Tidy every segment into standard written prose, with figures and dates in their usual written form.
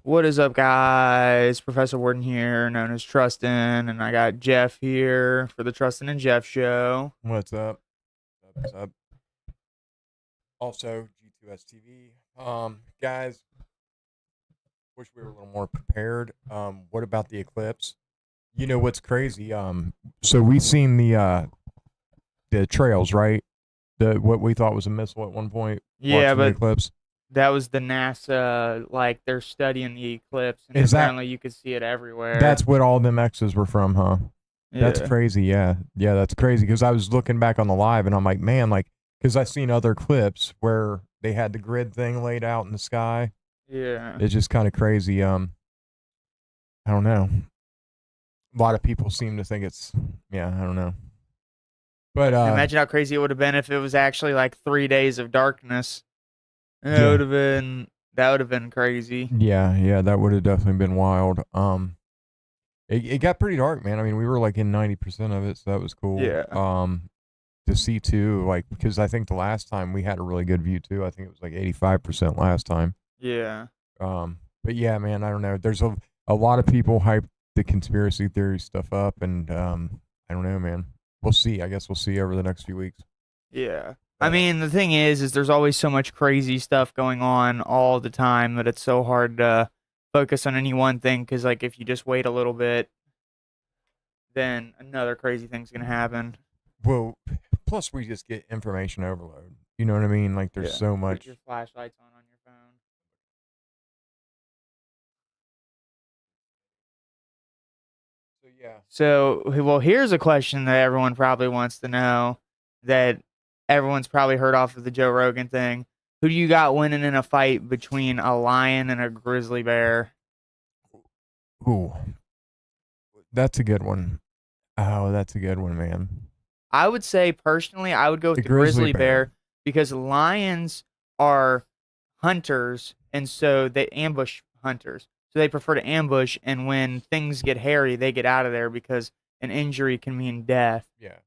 What is up, guys? Professor Warden here, known as Trusten, and I got Jeff here for the Trusten and Jeff show. What's up? What's up? Also, G2S TV. Guys, wish we were a little more prepared. What about the eclipse? You know what's crazy? So we seen the trails, right? The what we thought was a missile at one point, Yeah, watching the but eclipse. that was the NASA, like they're studying the eclipse, and Is that apparently you could see it everywhere. that's what all them X's were from, huh? That's Yeah, crazy. Yeah, that's crazy. Because I was looking back on the live, and I'm like, man, like, because I seen other clips where they had the grid thing laid out in the sky. yeah. It's just kind of crazy. I don't know. A lot of people seem to think it's, yeah, I don't know. But And imagine how crazy it would have been if it was actually like 3 days of darkness. That would yeah, have been that would have been crazy. yeah, that would have definitely been wild. It got pretty dark, man. I mean, we were like in 90% of it, so that was cool. Yeah, To see too, like, because I think the last time we had a really good view too. I think it was like 85% last time. yeah. But yeah, man, I don't know. There's a lot of people hype the conspiracy theory stuff up, and I don't know, man. We'll see. I guess we'll see over the next few weeks. Yeah. I But mean, the thing is there's always so much crazy stuff going on all the time that it's so hard to focus on any one thing because, like, if you just wait a little bit, then another crazy thing's gonna happen. well, plus we just get information overload. You know what I mean? Like there's Yeah. so Put your much. flashlights on your phone. So yeah. So, well, here's a question that everyone probably wants to know that everyone's probably heard off of the Joe Rogan thing. Who do you got winning in a fight between a lion and a grizzly bear? Ooh, that's a good one. Oh, that's a good one, man. I would say personally, I would go with The the grizzly grizzly bear. bear because lions are hunters, and so they ambush hunters. So they prefer to ambush, and when things get hairy, they get out of there because an injury can mean death. Yeah.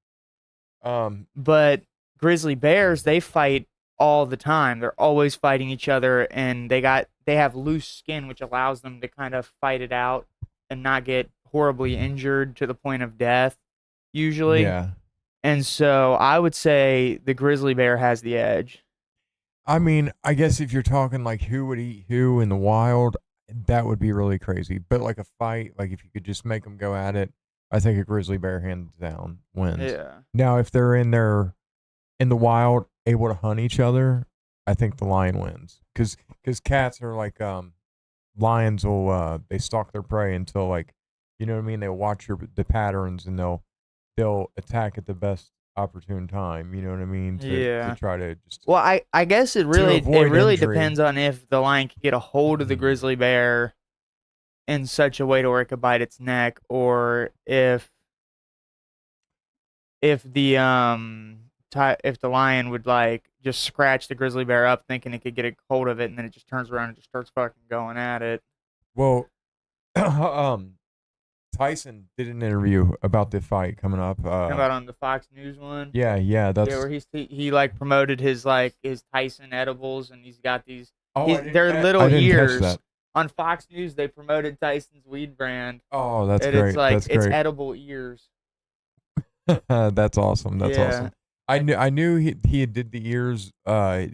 Um. But grizzly bears, they fight all the time. They're always fighting each other, and they have loose skin, which allows them to kind of fight it out and not get horribly injured to the point of death, usually. Yeah. And so I would say the grizzly bear has the edge. I mean, I guess if you're talking like who would eat who in the wild, that would be really crazy. But like a fight, like if you could just make them go at it, I think a grizzly bear hands down wins. Yeah. Now, if they're in the wild, able to hunt each other, I think the lion wins. Because cats are like lions will they stalk their prey until like you know what I mean. They'll watch the patterns and they'll attack at the best opportune time. You know what I mean to Yeah. try to just Well, I guess it to really avoid injury. depends on if the lion can get a hold of the grizzly bear in such a way to where it could bite its neck, or if if the lion would like just scratch the grizzly bear up thinking it could get a hold of it, and then it just turns around and just starts fucking going at it. Well, um, Tyson did an interview about the fight coming up. Talking about on the Fox News one. Yeah, Yeah, where he like promoted his Tyson edibles, and he's got these. Oh, They're little I didn't catch ears. that. On Fox News, they promoted Tyson's weed brand, Oh, that's and it's great. like That's it's great. edible ears. That's awesome. That's Yeah, awesome. I knew he did the ears.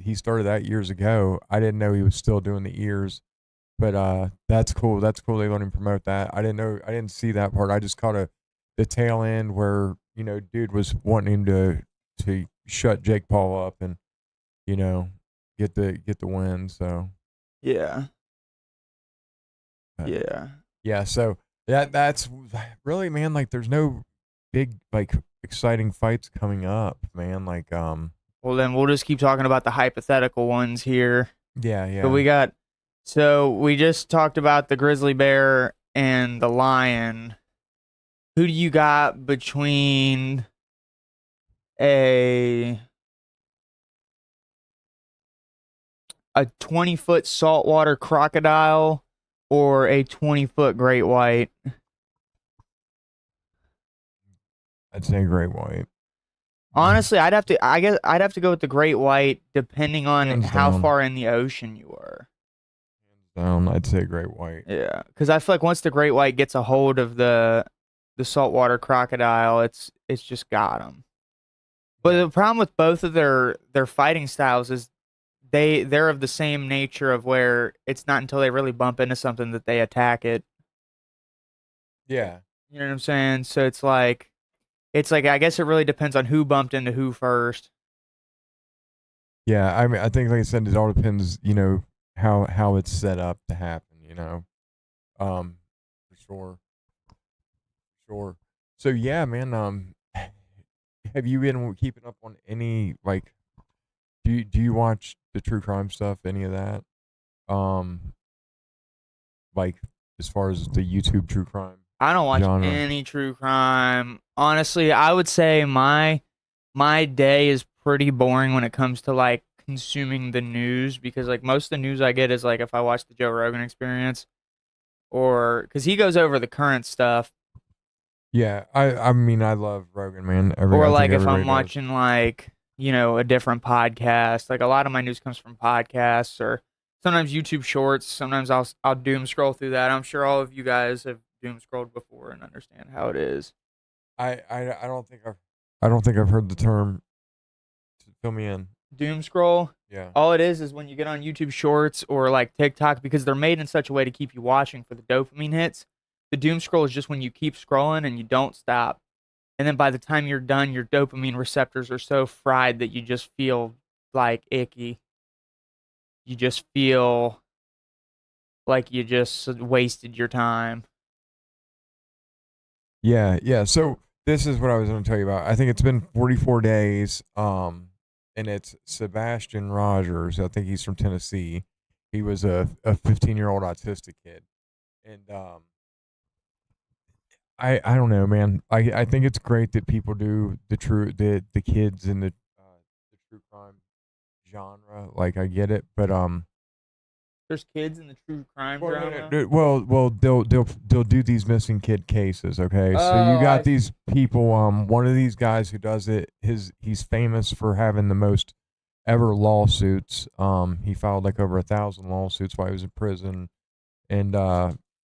He started that years ago. I didn't know he was still doing the ears. But that's cool. That's cool. They let him promote that. I didn't know. I didn't see that part. I just caught the tail end where dude was wanting him to shut Jake Paul up and you know get the win. So yeah, uh, yeah. yeah. So that's really, man. Like there's no big like exciting fights coming up, man. Like Well, then we'll just keep talking about the hypothetical ones here. yeah, So yeah. we just talked about the grizzly bear and the lion. Who do you got between a a 20-foot saltwater crocodile or a 20-foot great white? I'd say great white. Honestly, I guess I'd have to go with the great white depending on Hands how down. far in the ocean you were. Hands I'd say great white. Yeah, because I feel like once the great white gets a hold of the saltwater crocodile, it's just got them. But Yeah. the problem with both of their fighting styles is they're of the same nature of where it's not until they really bump into something that they attack it. Yeah. You know what I'm saying? So it's like I guess it really depends on who bumped into who first. Yeah. I mean, I think, like I said, it all depends, how it's set up to happen. For sure. Sure. So yeah, man. Have you been keeping up on any like? Do you watch the true crime stuff? Any of that? Um, like as far as the YouTube true crime I don't watch genre. any true crime. Honestly, I would say my day is pretty boring when it comes to like consuming the news because like most of the news I get is like if I watch the Joe Rogan Experience or because he goes over the current stuff Yeah, I mean I love Rogan, man. or I think like if everybody I'm does. watching like a different podcast. Like a lot of my news comes from podcasts or sometimes YouTube Shorts. Sometimes I'll doom scroll through that. I'm sure all of you guys have doom scrolled before and understand how it is. I don't think I've heard the term. Fill me in. Doom scroll. Yeah. All it is when you get on YouTube Shorts or like TikTok because they're made in such a way to keep you watching for the dopamine hits. The doom scroll is just when you keep scrolling and you don't stop. And then by the time you're done, your dopamine receptors are so fried that you just feel like icky. You just feel like you just wasted your time. Yeah, yeah. So this is what I was going to tell you about. I think it's been 44 days. And it's Sebastian Rogers. I think he's from Tennessee. He was a 15-year-old autistic kid, and I don't know, man. I think it's great that people do the kids in the true crime genre. Like I get it, but There's kids in the true crime well, no, no, drama. no, well, they'll do these missing kid cases. Okay, so you Oh, got these people. One of these guys who does it, he's famous for having the most ever lawsuits. He filed like over 1,000 lawsuits while he was in prison, and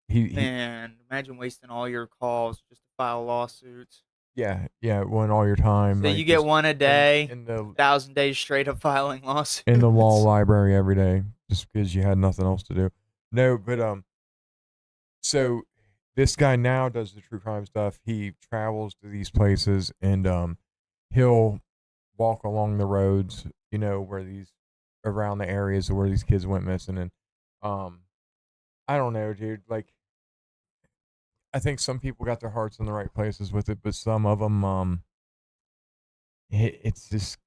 he man, imagine wasting all your calls just to file lawsuits. yeah, yeah, won all your time, So you like get just one a in day, in the 1,000 days straight of filing in the law lawsuits. library every day just because you had nothing else to do. No, but so this guy now does the true crime stuff. He travels to these places and he'll walk along the roads, where these around the areas where these kids went missing and um I don't know, dude. Like I think some people got their hearts in the right places with it, but some of them it's just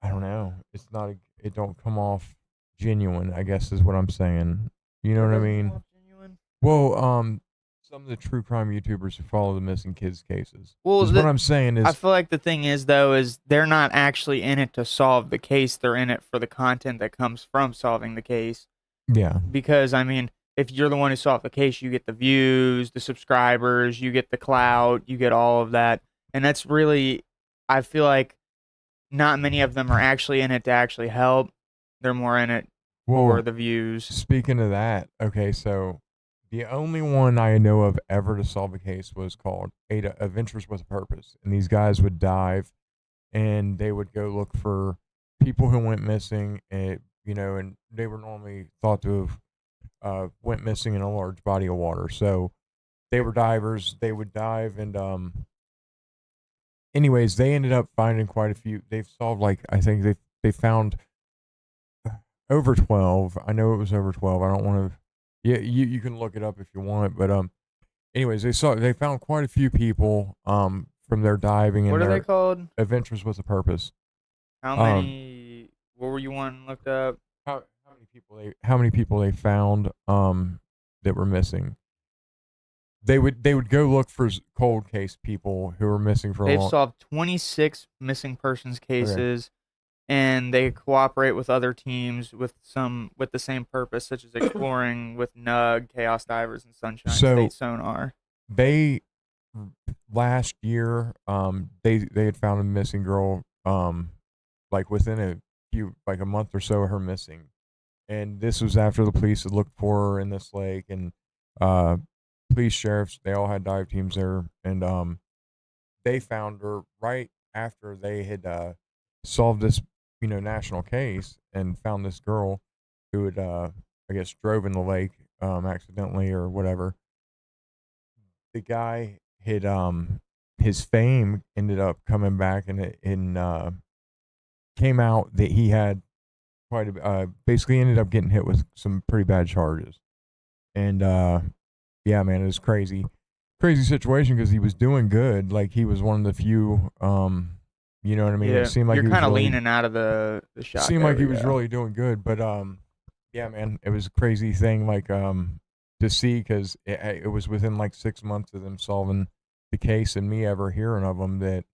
I don't know. It's not it don't come off genuine, I guess is what I'm saying. You know What what I doesn't come mean? off genuine? Well, some of the true crime YouTubers who follow the missing kids cases. Well, Because what I'm saying I is, feel like the thing is though is they're not actually in it to solve the case. They're in it for the content that comes from solving the case. yeah, Because I mean, if you're the one who solved the case, you get the views, the subscribers, you get the clout, you get all of that. And that's really I feel like not many of them are actually in it to actually help. They're more in it for well, the views. speaking of that, okay, so the only one I know of ever to solve a case was called Ada Adventures with a Purpose. And these guys would dive and they would go look for people who went missing, and they were normally thought to have went missing in a large body of water. So they were divers. They would dive, and anyways, they ended up finding quite a few. They've solved like I think they found over 12. I know it was over 12. I don't want to. Yeah, you can look it up if you want, but anyways, they found quite a few people from their diving and What are they their called? adventures with a purpose. How Um, many? What were you wanting looked up? how many people they found that were missing. They would go look for cold case people who were missing for a They've long. solved 26 missing persons Okay, cases, and they cooperate with other teams with the same purpose, such as exploring with NUG, Chaos Divers, and Sunshine State so Sonar. they last year they had found a missing girl like within a month or so of her missing, and this was after the police had looked for her in this lake, and uh, police, sheriffs, they all had dive teams there, and they found her right after they had solved this, national case and found this girl who had, I guess, drove in the lake accidentally or whatever. The guy had his fame ended up coming back, and came out that he had quite a basically ended up getting hit with some pretty bad charges. And yeah, man, it was crazy situation because he was doing good. Like he was one of the few, you know what I mean? Yeah, It seemed like you're he was kind of really leaning out of the shot. seemed There like he we was go. really doing good. But yeah, man, it was a crazy thing. Like to see because it was within like 6 months of them solving the case and me ever hearing of them that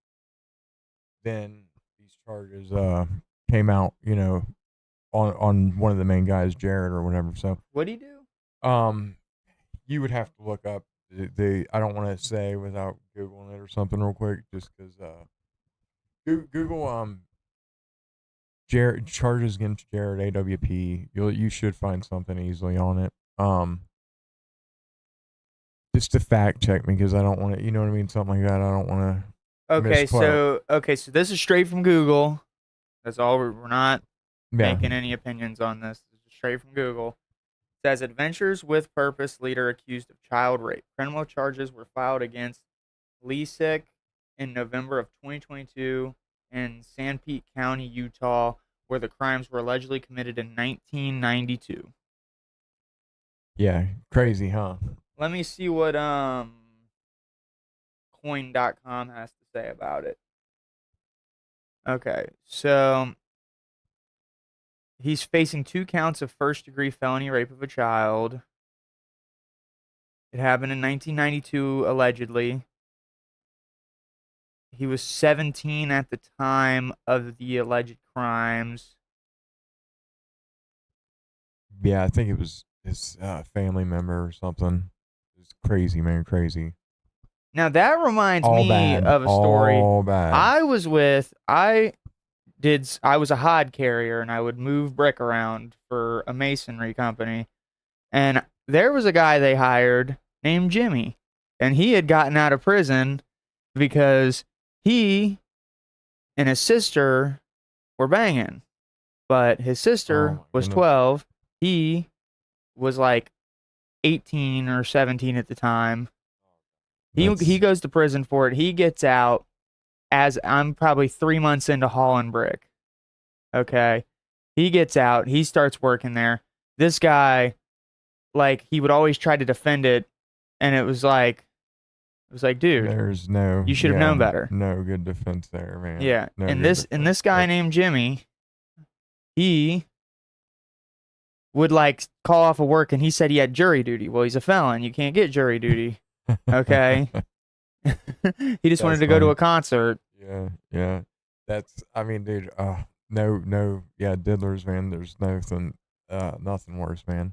then these charges came out. On one of the main guys, Jared or whatever. So What do you do? um you would have to look up the I don't want to say without googling it or something real quick, just because Google Jared charges against Jared AWP. You should find something easily on it. Just to fact check me because I don't want to, you know what I mean, something like that. I don't want to misquote. Okay, so this is straight from Google. That's all. We're not Yeah, making any opinions on this. This is straight from Google. It says Adventures with Purpose leader accused of child rape. Criminal charges were filed against Lesick in November of 2022 in Sanpete County, Utah, where the crimes were allegedly committed in 1992. yeah, crazy, huh? Let me see what coin.com has to say about it. Okay, so he's facing 2 counts of first-degree felony rape of a child. It happened in 1992, allegedly. He was 17 at the time of the alleged crimes. Yeah, I think it was his family member or something. It's crazy, man, crazy. Now that reminds All me bad, of a story. all bad. I was a hod carrier and I would move brick around for a masonry company. And there was a guy they hired named Jimmy. And he had gotten out of prison because he and his sister were banging. But his Oh sister my was goodness. 12. He was like 18 or 17 at the time. He That's goes to prison for it. He gets out as I'm probably 3 months into hauling brick. Okay. He gets out. He starts working there. This guy, like, he would always try to defend it. And it was like, dude, there's no, you should have known yeah, better. no good defense there, man. Yeah. No And good this defense. guy named Jimmy, he would like call off of work and he said he had jury duty. Well, he's a felon. You can't get jury duty. Okay. He just wanted That's to go to funny. a concert. Yeah, yeah. I mean, dude, no, no, yeah, diddlers, man. There's nothing worse, man.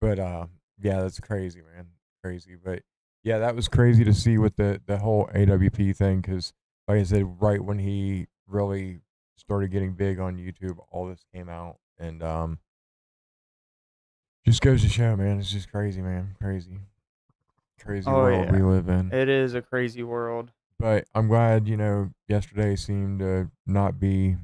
But yeah, that's crazy, man. Crazy. But yeah, that was crazy to see with the whole AWP thing because, like I said, right when he really started getting big on YouTube, all this came out, and just goes to show, man. It's just crazy, man. Crazy, crazy Oh world we yeah. live in. It is a crazy world. But I'm glad, yesterday seemed to not be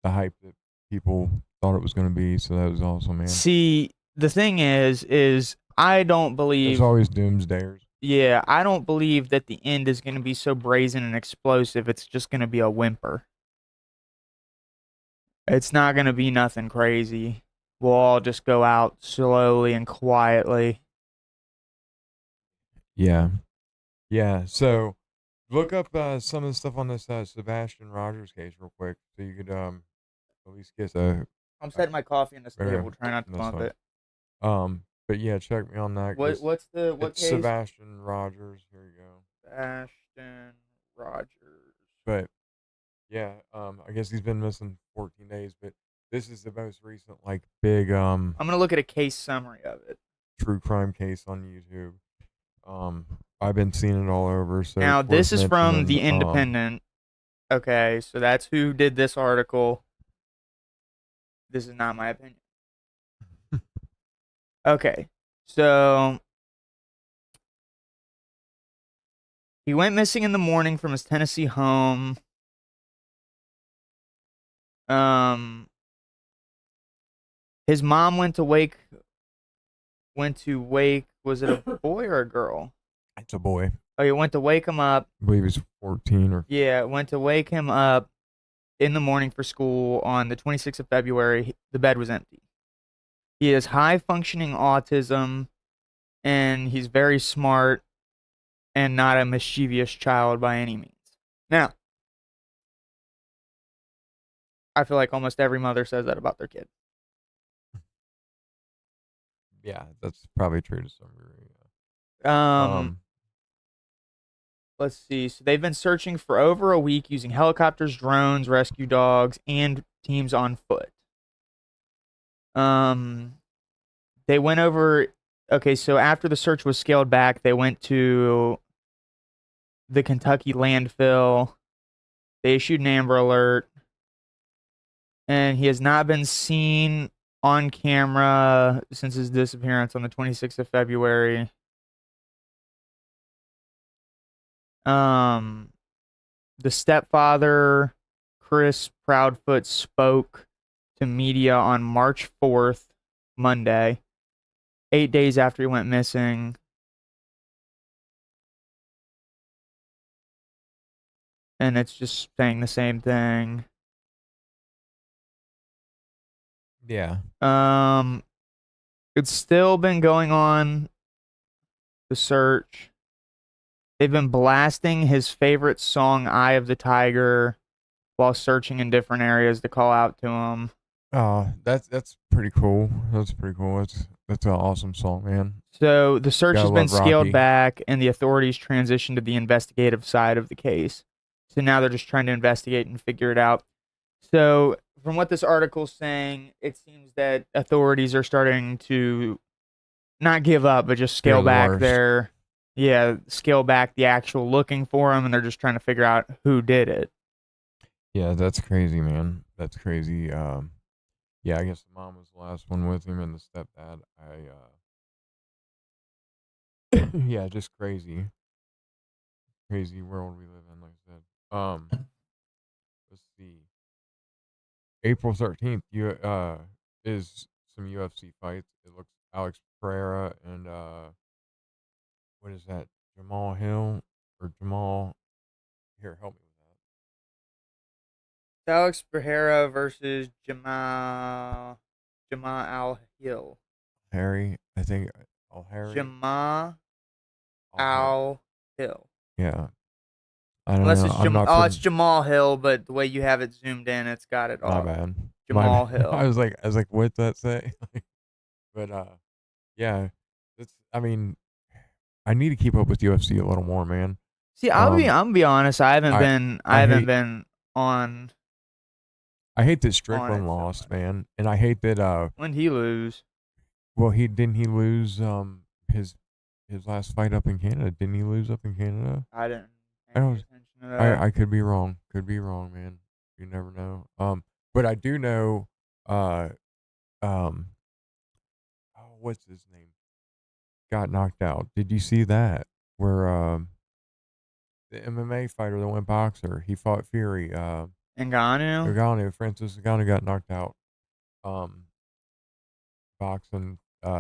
the hype that people thought it was going to be. So that was awesome, man. See, the thing is I don't There's believe always doomsdayers. yeah, I don't believe that the end is going to be so brazen and explosive. It's just going to be a whimper. It's not going to be nothing crazy. We'll all just go out slowly and quietly. Yeah. Yeah. So look up some of the stuff on this Sebastian Rogers case real quick so you could at least get I'm uh setting my coffee on this right table. here. Try not to That's bump fine. it. But yeah, check me on that What because what's the what it's case? Sebastian Rogers. Here you go. Ashton Rogers. But yeah, I guess he's been missing 14 days, but this is the most recent like big I'm gonna look at a case summary of it. true crime case on YouTube. Um, I've been seeing it all over, so Now it's worth this is from mentioning. the Independent. Okay, so that's who did this article. This is not my opinion. Okay. So he went missing in the morning from his Tennessee home. Um, his mom went to wake. Was it a boy or a girl? It's a boy. Oh, he went to wake him up. I believe he's 14 or. Yeah, went to wake him up in the morning for school on the 26th of February. The bed was empty. He has high functioning autism and he's very smart and not a mischievous child by any means. Now, I feel like almost every mother says that about their kid. Yeah, that's probably true to some degree. Um, let's see. So they've been searching for over a week using helicopters, drones, rescue dogs, and teams on foot. Um, they went over. Okay, so after the search was scaled back, they went to the Kentucky landfill. They issued an Amber Alert, and he has not been seen on camera since his disappearance on the 26th of February. Um, the stepfather, Chris Proudfoot, spoke to media on March 4th, Monday, 8 days after he went missing. And it's just saying the same thing. Yeah. Um, it's still been going on, the search. They've been blasting his favorite song, Eye of the Tiger, while searching in different areas to call out to him. That's pretty cool. That's pretty cool. That's an awesome song, man. So the search Gotta has been love scaled Rocky. back, and the authorities transitioned to the investigative side of the case. So now they're just trying to investigate and figure it out. So, from what this article's saying, it seems that authorities are starting to not give up, but just Fear scale the back worst. scale back the actual looking for him, and they're just trying to figure out who did it. Yeah, that's crazy, man. That's crazy. Yeah, I guess the mom was the last one with him, and the stepdad. Yeah, just crazy, crazy world we live in. Like I said. Let's see. April 13th, you is some UFC fights. It looks Alex Pereira and what is that? Jamal Hill or Jamal? Here, help me with Alex Pereira versus Jamal Al Hill. that. Harry, I think. Oh, Harry. Jamal Oh, Harry. Al Hill. Yeah, I don't Unless know. it's I'm not it's from. Jamal Hill, but the way you have it zoomed in, it's got it My all. bad. My Jamal bad. Hill. I was like, what's that say? But yeah. It's. I mean, I need to keep up with UFC a little more, man. See, Um, I'm gonna be honest. I I I haven't hate been on I hate that on Strickland it so lost, much. man, and I hate that. When did he lose? Well, he didn't he lose his last fight up in Canada? Didn't he lose up in Canada? I didn't pay I any don't. attention to that. I could be wrong. Could be wrong, man. You never know. But I do know. Uh, um. Oh, what's his name? Got knocked out. Did you see that? Where the MMA fighter, the one boxer, he fought Fury. Ngannou. Francis Ngannou got knocked out. Um, boxing. You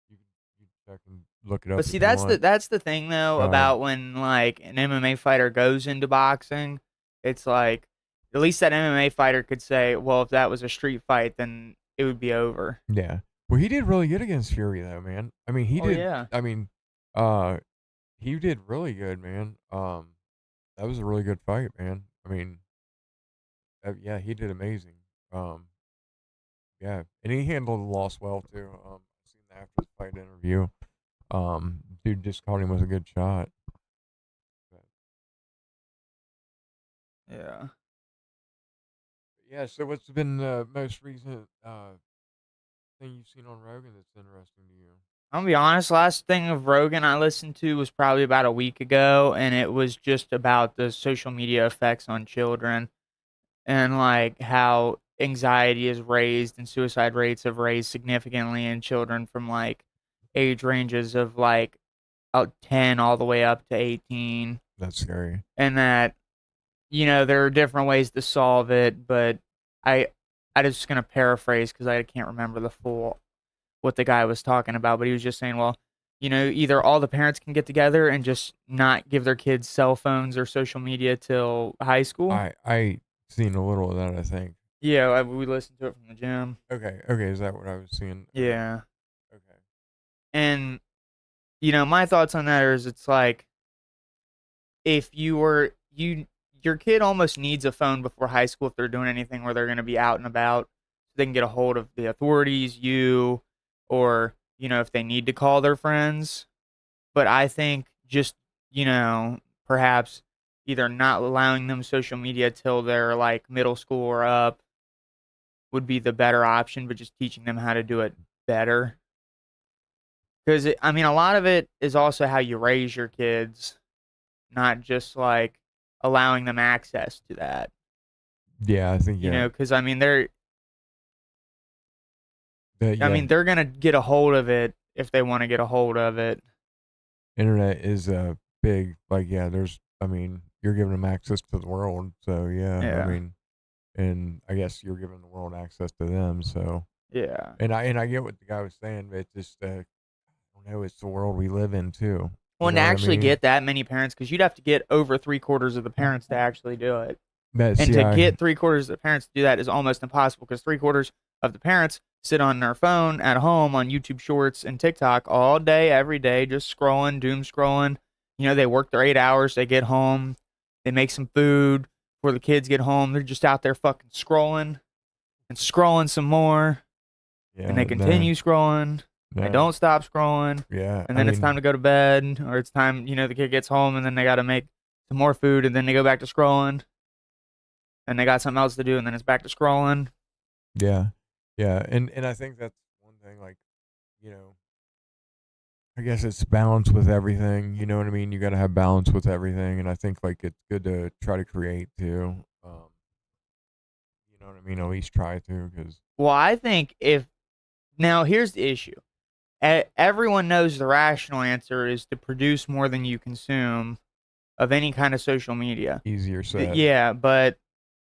can check and look it up But if see, you want. that's the thing though Uh, about when like an MMA fighter goes into boxing. It's like at least that MMA fighter could say, well, if that was a street fight, then it would be over. yeah. Well, he did really good against Fury, though, man. I mean, he Oh did. yeah. I mean, uh, he did really good, man. That was a really good fight, man. I mean, yeah, he did amazing. Um, yeah, and he handled the loss well too. I seen the after the fight interview. Dude just caught him with a good shot. But, Yeah. yeah. So, what's been the most recent thing you've seen on Rogan that's interesting to you? I'm gonna be honest, last thing of Rogan I listened to was probably about a week ago, and it was just about the social media effects on children and like how anxiety is raised and suicide rates have raised significantly in children from like age ranges of like 10 all the way up to 18. That's scary. And that, there are different ways to solve it, but I I just gonna paraphrase because I can't remember the full what the guy was talking about, but he was just saying, well, either all the parents can get together and just not give their kids cell phones or social media till high school. I seen a little of that, I think. Yeah, we listened to it from the gym. Okay, okay, is that what I was seeing? Okay, Yeah. okay. And my thoughts on that is it's like if your kid almost needs a phone before high school if they're doing anything where they're going to be out and about so they can get a hold of the authorities, or if they need to call their friends. But I think just, perhaps either not allowing them social media till they're like middle school or up would be the better option, but just teaching them how to do it better. Because, I mean, a lot of it is also how you raise your kids, not just like allowing them access to that. Yeah, I think Because I mean, yeah, they're gonna get a hold of it if they want to get a hold of it. internet is a big like there's I mean, you're giving them access to the world, so yeah, I Yeah. mean, and I guess you're giving the world access to them, so Yeah. and I get what the guy was saying, but it's just I don't know, it's the world we live in too. Well, You and to know what I actually mean? get that many parents, because you'd have to get over 3/4 of the parents to actually do it. That's And to yeah, get 3/4 of the parents to do that is almost impossible because 3/4 of the parents sit on their phone at home on YouTube Shorts and TikTok all day, every day, just scrolling, doom scrolling. They work their 8 hours, they get home, they make some food before the kids get home. They're just out there fucking scrolling and scrolling some more, and yeah, they continue scrolling. They no, don't stop scrolling, yeah. and I then it's mean, time to go to bed, or it's time, the kid gets home, and then they got to make some more food, and then they go back to scrolling, and they got something else to do, and then it's back to scrolling. yeah, yeah, and I think that's one thing. Like, you know, I guess it's balance with everything. You know what I mean? You got to have balance with everything, and I think like it's good to try to create too. You know what I mean? At least try to, because Well, I think if now here's the issue. Everyone knows the rational answer is to produce more than you consume of any kind of social media. easier said. Yeah, but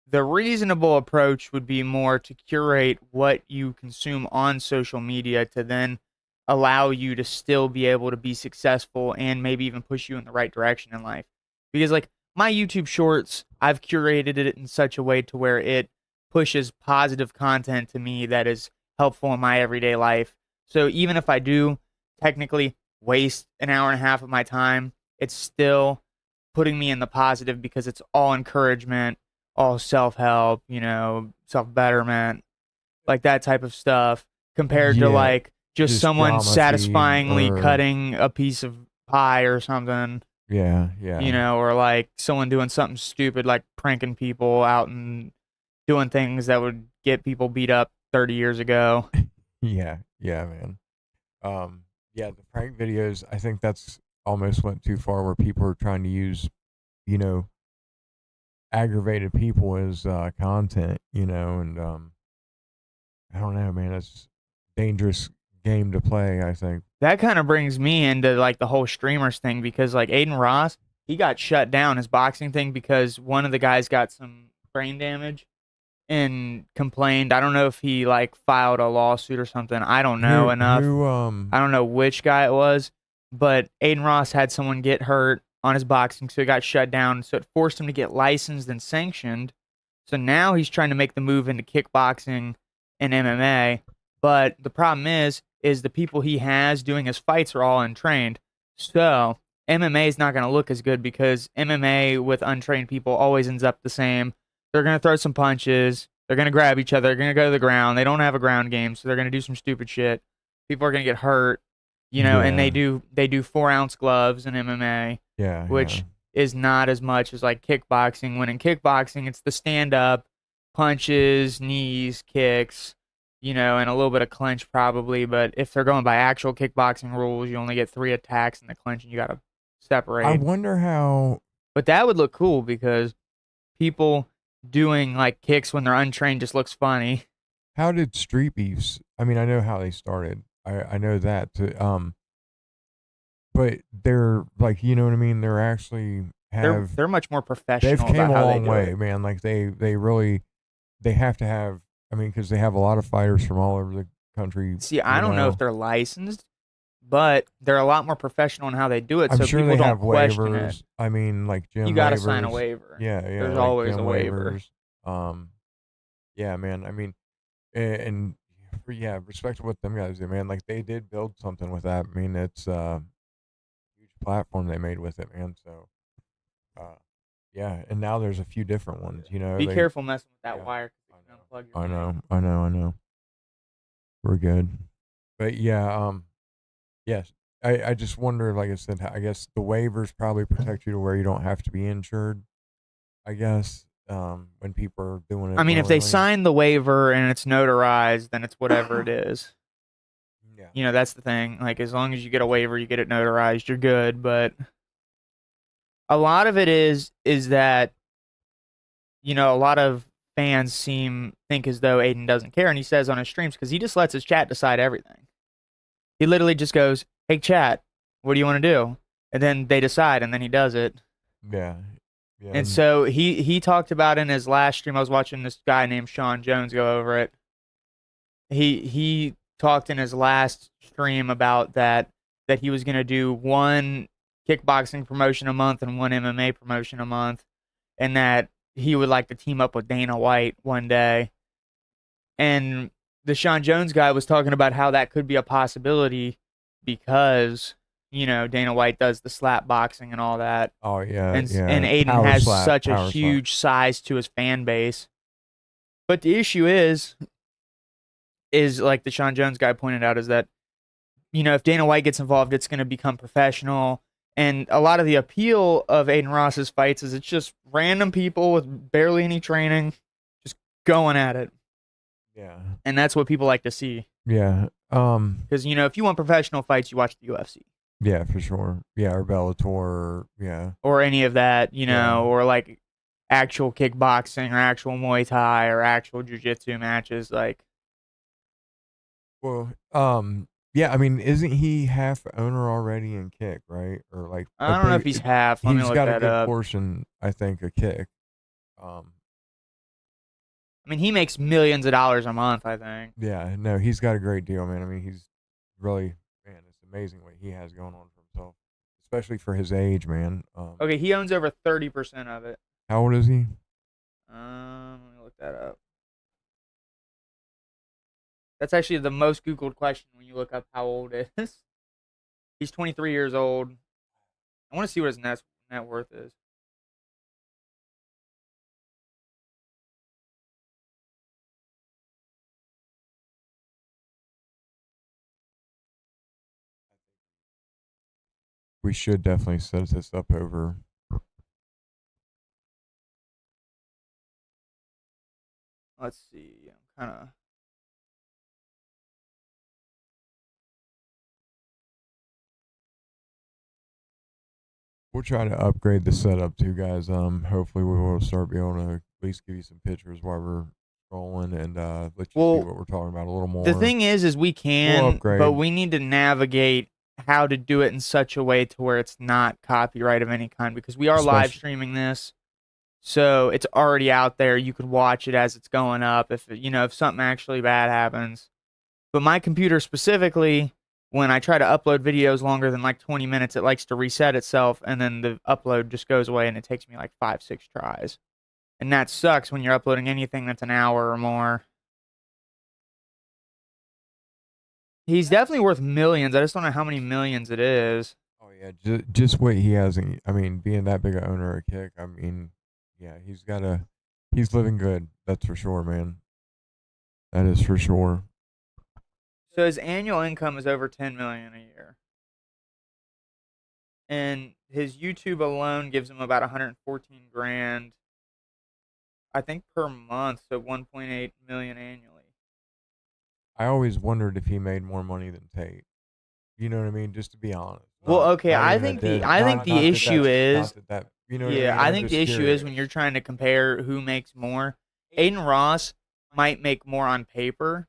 the reasonable approach would be more to curate what you consume on social media to then allow you to still be able to be successful and maybe even push you in the right direction in life. Because like my YouTube shorts, I've curated it in such a way to where it pushes positive content to me that is helpful in my everyday life. So even if I do technically waste an hour and a half of my time, it's still putting me in the positive because it's all encouragement, all self help, self betterment, like that type of stuff, compared to Yeah, like just just someone drama feed satisfyingly or cutting a piece of pie or something, yeah, yeah, or like someone doing something stupid like pranking people out and doing things that would get people beat up 30 years ago. yeah, yeah, man. Yeah, the prank videos. I think that's almost went too far, where people are trying to use, you know, aggravated people as content. And I don't know, man. It's dangerous game to play, I think. That kind of brings me into like the whole streamers thing because like Aiden Ross, he got shut down his boxing thing because one of the guys got some brain damage and complained. I don't know if he like filed a lawsuit or something. I don't know enough. I don't know which guy it was, but Aiden Ross had someone get hurt on his boxing, so he got shut down. So it forced him to get licensed and sanctioned. So now he's trying to make the move into kickboxing and MMA. But the problem is the people he has doing his fights are all untrained. So MMA is not going to look as good because MMA with untrained people always ends up the same. They're going to throw some punches. They're going to grab each other. They're going to go to the ground. They don't have a ground game, so they're going to do some stupid shit. People are going to get hurt, and they Yeah, do 4-ounce gloves in MMA, yeah, yeah, which is not as much as like kickboxing. When in kickboxing, it's the stand up, punches, knees, kicks, and a little bit of clinch probably. But if they're going by actual kickboxing rules, you only get 3 attacks in the clinch and you got to I separate. wonder how. But that would look cool because people doing like kicks when they're untrained just looks funny. How did Street Beefs? I mean, I know how they started. I know that. But they're like, you know what I mean. They're actually have They're much more they've professional came about a how they long do way, it. man. Like they really they have to have. I mean, because they have a lot of fighters from all over the country. See, I You don't know if know, they're licensed, but they're a lot more professional in how they do it, I'm so sure people they don't have question it. waivers. I mean, like You gym got to sign a waivers. waiver. Yeah, yeah, There's like always a gym waiver. waivers. Um, yeah, man. I mean, and yeah, respect to what them guys do, man. Like they did build something with that. I mean, it's a huge platform they made with it, man. So, uh, yeah, and now there's a few different ones. You know, Be they. careful messing with that Yeah, wire I because it can know, unplug your I thing. know, I know, I know. We're good, but yeah, yes. I just wonder, like I said, I guess the waivers probably protect you to where you don't have to be insured. I guess when people are doing I it mean, if they willingly. sign the waiver and it's notarized, then it's whatever it is. Yeah. That's the thing. Like, as long as you get a waiver, you get it notarized, you're good. But a lot of it is that a lot of fans think as though Aiden doesn't care, and he says on his streams because he just lets his chat decide everything. He literally just goes, "Hey, chat, what do you want to do?" And then they decide, and then he does it. Yeah. Yeah. And so he talked about in his last stream. I was watching this guy named Sean Jones go over it. He talked in his last stream about that he was going to do one kickboxing promotion a month and one MMA promotion a month, and that he would like to team up with Dana White one day. And the Sean Jones guy was talking about how that could be a possibility because Dana White does the slap boxing and all that, Oh yeah, and yeah. Aiden Power has slap, such a power slap. huge size to his fan base. But the issue is like the Sean Jones guy pointed out is that if Dana White gets involved, it's going to become professional. And a lot of the appeal of Aiden Ross's fights is it's just random people with barely any training, just going at it, Yeah. and that's what people like to see. Yeah. Because if you want professional fights, you watch the UFC Yeah, for sure. Yeah, or Bellator. Yeah. or any of that, Yeah. or like actual kickboxing or actual Muay Thai or actual jiu-jitsu matches. Like, Well, yeah. I mean, isn't he half owner already in Kick, right? Or like a I don't know if big? he's half. Let me He's look got a that good up. portion, I think, of Kick. Um, I mean, he makes millions of dollars a month, I think. yeah. No, he's got a great deal, man. I mean, he's really, man. It's amazing what he has going on for himself, especially for his age, man. Okay, he owns over 30% of it. How old is he? Let me look that up. That's actually the most Googled question when you look up how old it is. He's 23 years old. I want to see what his net worth is. We should definitely set this up over. Let's see. I'm kind of. We'll try to upgrade the setup too, guys. Hopefully we will start being able to at least give you some pictures while we're scrolling and let you see Well, what we're talking about a little the more. thing is we We'll can, but upgrade. we need to navigate how to do it in such a way to where it's not copyright of any kind because we are live Especially, streaming this. So it's already out there. You could watch it as it's going up if something actually bad happens. But my computer specifically, when I try to upload videos longer than like 20 minutes, it likes to reset itself and then the upload just goes away and it takes me like 5, 6 tries. And that sucks when you're uploading anything that's an hour or more. He's definitely worth millions. I just don't know how many millions it is. oh yeah, just what he has. I mean, being that big a owner of Kick, I mean, yeah, he's living good. That's for sure, man. That is for sure. So his annual income is over 10 million a year. And his YouTube alone gives him about 114 grand, I think per month, so 1.8 million annually. I always wondered if he made more money than Tate. You know what I mean? Just to be honest. Well, okay, Not even a diss. I think Not the not that issue that's is not that that You know what I Yeah, mean? I I'm think the just issue is when curious. you're trying to compare who makes more. Aiden Ross might make more on paper,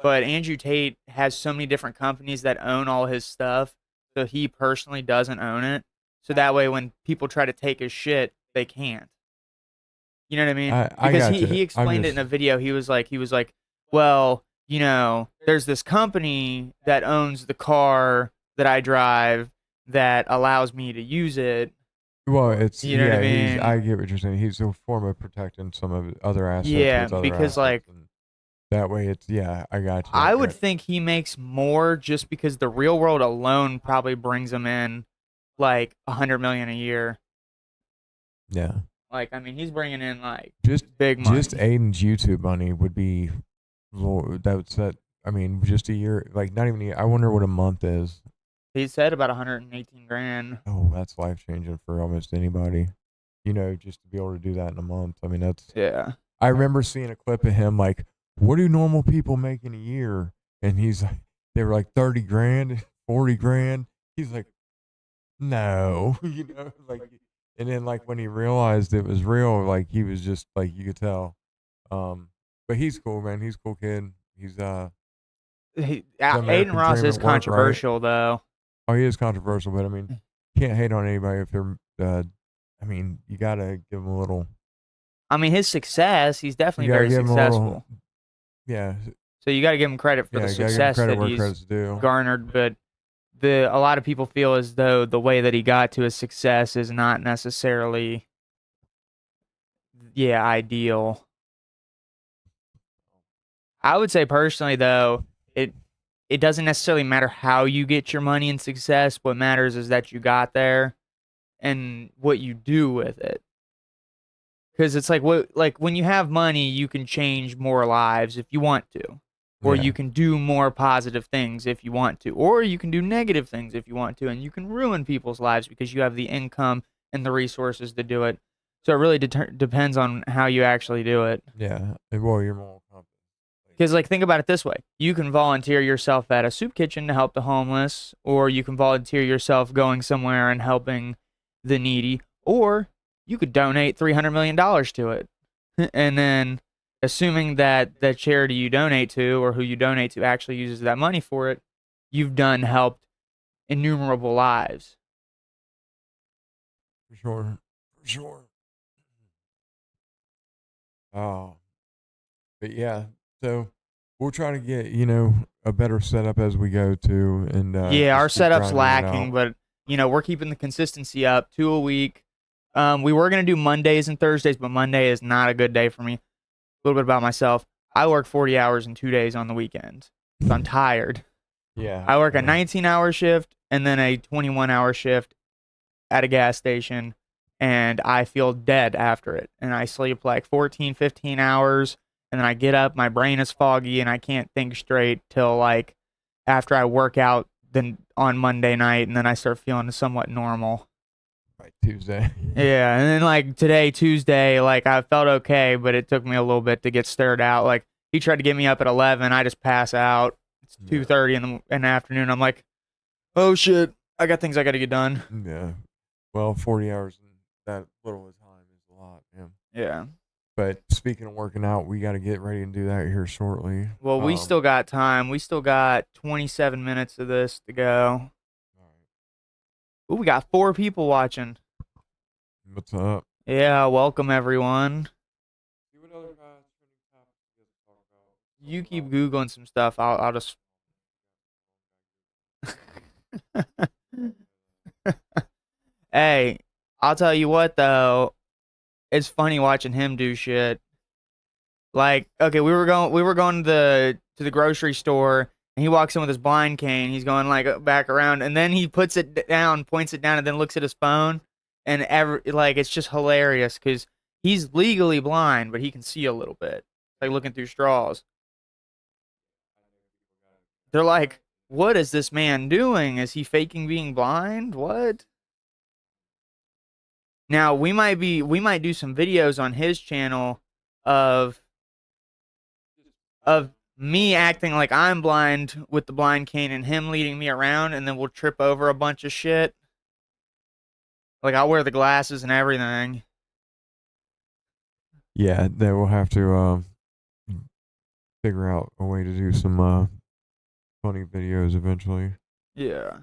but Andrew Tate has so many different companies that own all his stuff, so he personally doesn't own it. So that way, when people try to take his shit, they can't. You know what I mean? I Because got he you. he I'm explained it in just a video. He was like, well, there's this company that owns the car that I drive that allows me to use it. well, it's You know what I yeah. mean? I get what you're saying. He's a form of protecting some of his other assets Yeah, with other because assets, like and that way it's yeah. I got you. I would think he makes more just because the real world alone probably brings him in like 100 million a year. Yeah. Like, I mean, he's bringing in like Just big just money. Aiden's YouTube money would be that's that. I mean, just a year, like not even. I wonder what a month is. He said about 118 grand. Oh, that's life changing for almost anybody. Just to be able to do that in a month. I mean, that's. Yeah. I remember seeing a clip of him like, "What do normal people make in a year?" And he's like, "They were like 30 grand, 40 grand." He's like, "No," like, and then like when he realized it was real, like he was just like you could tell. But he's cool, man. He's a cool kid. He's an Aiden American Ross dream is at work, right? controversial though. Oh, he is controversial, but I mean, can't hate on anybody if they're. I mean, you gotta give him a little. I mean, his success, he's You definitely gotta very give him a little. successful. Yeah, So you got to give him credit for the yeah. You gotta give him success credit that where he's credit's due. garnered, but a lot of people feel as though the way that he got to his success is not necessarily ideal. I would say personally though, it doesn't necessarily matter how you get your money and success. What matters is that you got there and what you do with it. Because it's like when you have money, you can change more lives if you want to, or Yeah, you can do more positive things if you want to, or you can do negative things if you want to, and you can ruin people's lives because you have the income and the resources to do it. So it really depends on how you actually do it. yeah. And well, you're more confident. Because like think about it this way: you can volunteer yourself at a soup kitchen to help the homeless, or you can volunteer yourself going somewhere and helping the needy, or you could donate $300 million to it. And then, assuming that the charity you donate to or who you donate to actually uses that money for it, you've done helped innumerable lives. For sure, for sure. Oh, but yeah. So we'll try to get a better setup as we go to, and Yeah, our just keep setup's grinding it lacking, out. but we're keeping the consistency up, 2 a week. We were gonna do Mondays and Thursdays, but Monday is not a good day for me. A little bit about myself. I work 40 hours in 2 days on the weekends, so I'm tired. Yeah, I work a yeah. 19-hour shift and then a 21-hour shift at a gas station, and I feel dead after it. And I sleep like 14, 15 hours, and then I get up, my brain is foggy, and I can't think straight till like after I work out then on Monday night, and then I start feeling somewhat normal. By Tuesday. Yeah, and then like today, Tuesday, like I felt okay, but it took me a little bit to get stirred out. Like he tried to get me up at 11, I just pass out. It's Yeah, 2:30 in the afternoon. I'm like, oh shit, I got things I got to get done. yeah. Well, 40 hours in that little of time is a lot, man. Yeah. But speaking of working out, we got to get ready and do that here shortly. Well, we still got time. We still got 27 minutes of this to go. All right. Ooh, we got 4 people watching. What's up? Yeah, welcome everyone. See what other guys trending topics we gotta talk about. You keep googling some stuff. I'll just. Hey, I'll tell you what though. It's funny watching him do shit. Like, okay, we were going to the grocery store, and he walks in with his blind cane. He's going like back around, and then he puts it down, points it down, and then looks at his phone, and like it's just hilarious because he's legally blind, but he can see a little bit, like looking through straws. They're like, "What is this man doing? Is he faking being blind? What?" Now we might do some videos on his channel of me acting like I'm blind with the blind cane and him leading me around, and then we'll trip over a bunch of shit. Like I'll wear the glasses and everything. Yeah, they will have to figure out a way to do some funny videos eventually. Yeah.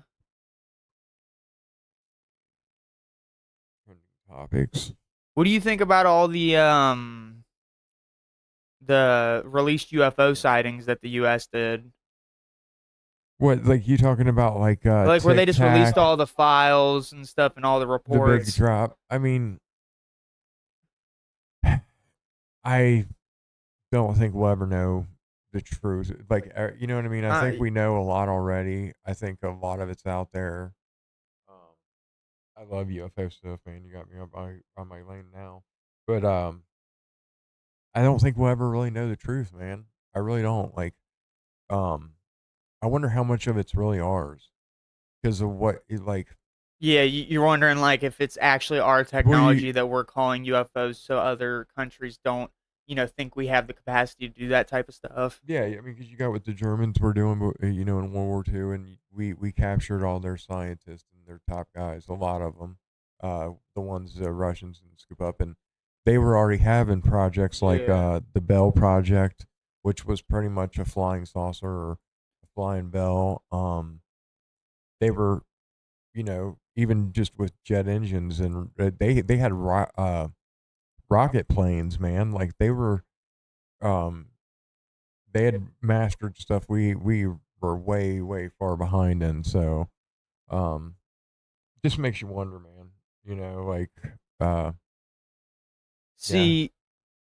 Trending topics. What do you think about all the released UFO sightings that the US did? What, like you talking about like Like where they Tic just released Tac, all the files and stuff and all the the big reports. drop? I mean, I don't think we'll ever know the truth. Like, you know what I mean? I Uh, think we know a lot already. I think a lot of it's out there. Um, I love UFO stuff, man. You got me up on my lane now. But I don't think we'll ever really know the truth, man. I really don't. Like, um, I wonder how much of it's really ours because of what it like. yeah, you're wondering like if it's actually our Well, you technology that we're calling UFOs so other countries don't, think we have the capacity to do that type of stuff. yeah, I mean, because you got what the Germans were doing, you know, in World War II, and we captured all their scientists and their top guys, a lot of them, the ones the Russians didn't scoop up, and they were already having projects like Yeah. the Bell Project, which was pretty much a flying saucer or a flying bell. They were, you know, even just with jet engines, and they had rocket planes, man, like um they had mastered stuff we were way far behind in. So um just makes you wonder, man, you know, like uh yeah. See,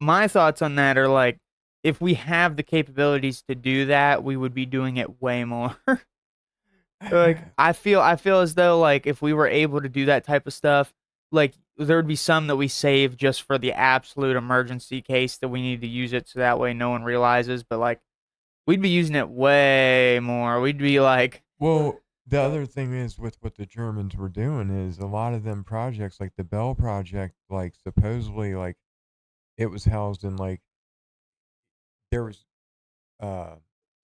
my thoughts on that are like if we have the capabilities to do that, we would be doing it way more. Like I feel as though like if we were able to do that type of stuff, like there would be some that we save just for the absolute emergency case that we need to use it so that way no one realizes, but like we'd be using it way more. We'd be like Well, the other thing is with what the Germans were doing is a lot of them projects like the Bell Project, like supposedly like it was housed in like there was uh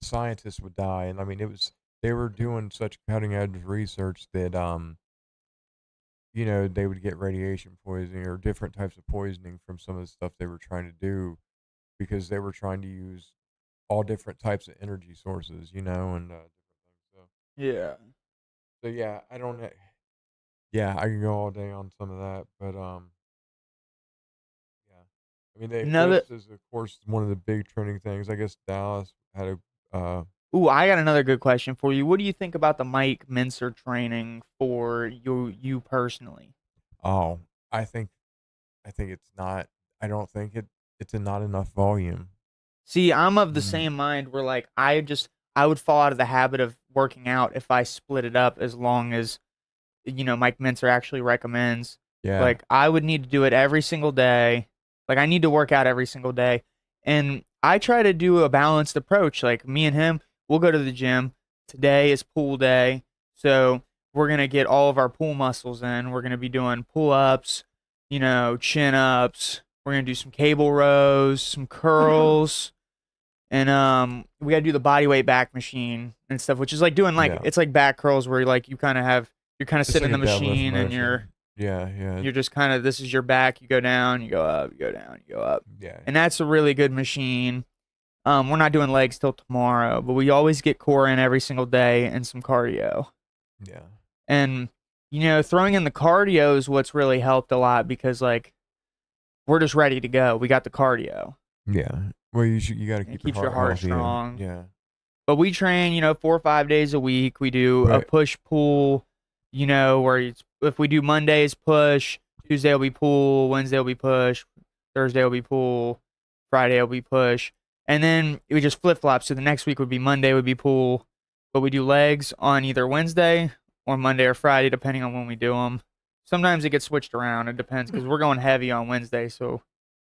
scientists would die, and I mean it was they were doing such cutting edge research that you know, they would get radiation poisoning or different types of poisoning from some of the stuff they were trying to do because they were trying to use all different types of energy sources, you know, and different things. yeah. So yeah, I don't. Yeah, I can go all day on some of that, but yeah. I mean, Another this is of course one of the big trending things. I guess Dallas had a Ooh, I got another good question for you. What do you think about the Mike Mincer training for you personally? oh, I think I think it's not. I don't think it's a not enough volume. See, I'm of the Mm, same mind where like I would fall out of the habit of working out if I split it up as long as Mike Mincer actually recommends. yeah, Like I would need to do it every single day. Like I need to work out every single day. And I try to do a balanced approach. Like me and him, we'll go to the gym. Today is pool day. So we're gonna get all of our pool muscles in. We're gonna be doing pull ups, chin ups. We're gonna do some cable rows, some curls, and we gotta do the body weight back machine and stuff, which is like doing like yeah. it's like back curls where like you're kind of It's sitting like in a the deadlift machine and you're motion. Yeah, yeah, you're just kind of this is your back, you go down, you go up, you go down, you go up. yeah, And that's a really good machine. We're not doing legs till tomorrow, but we always get core in every single day and some cardio. yeah, And throwing in the cardio is what's really helped a lot because like we're just ready to go. We got the cardio. yeah. Well, you got to And it keep your keeps your heart heart healthy, and strong. yeah. But we train, 4 or 5 days a week. We do a But push pull, where if we do Mondays push, Tuesday will be pull, Wednesday will be push, Thursday will be pull, Friday will be push, and then we just flip flop. So the next week would be Monday would be pull, but we do legs on either Wednesday or Monday or Friday, depending on when we do them. Sometimes it gets switched around. It depends because we're going heavy on Wednesday, so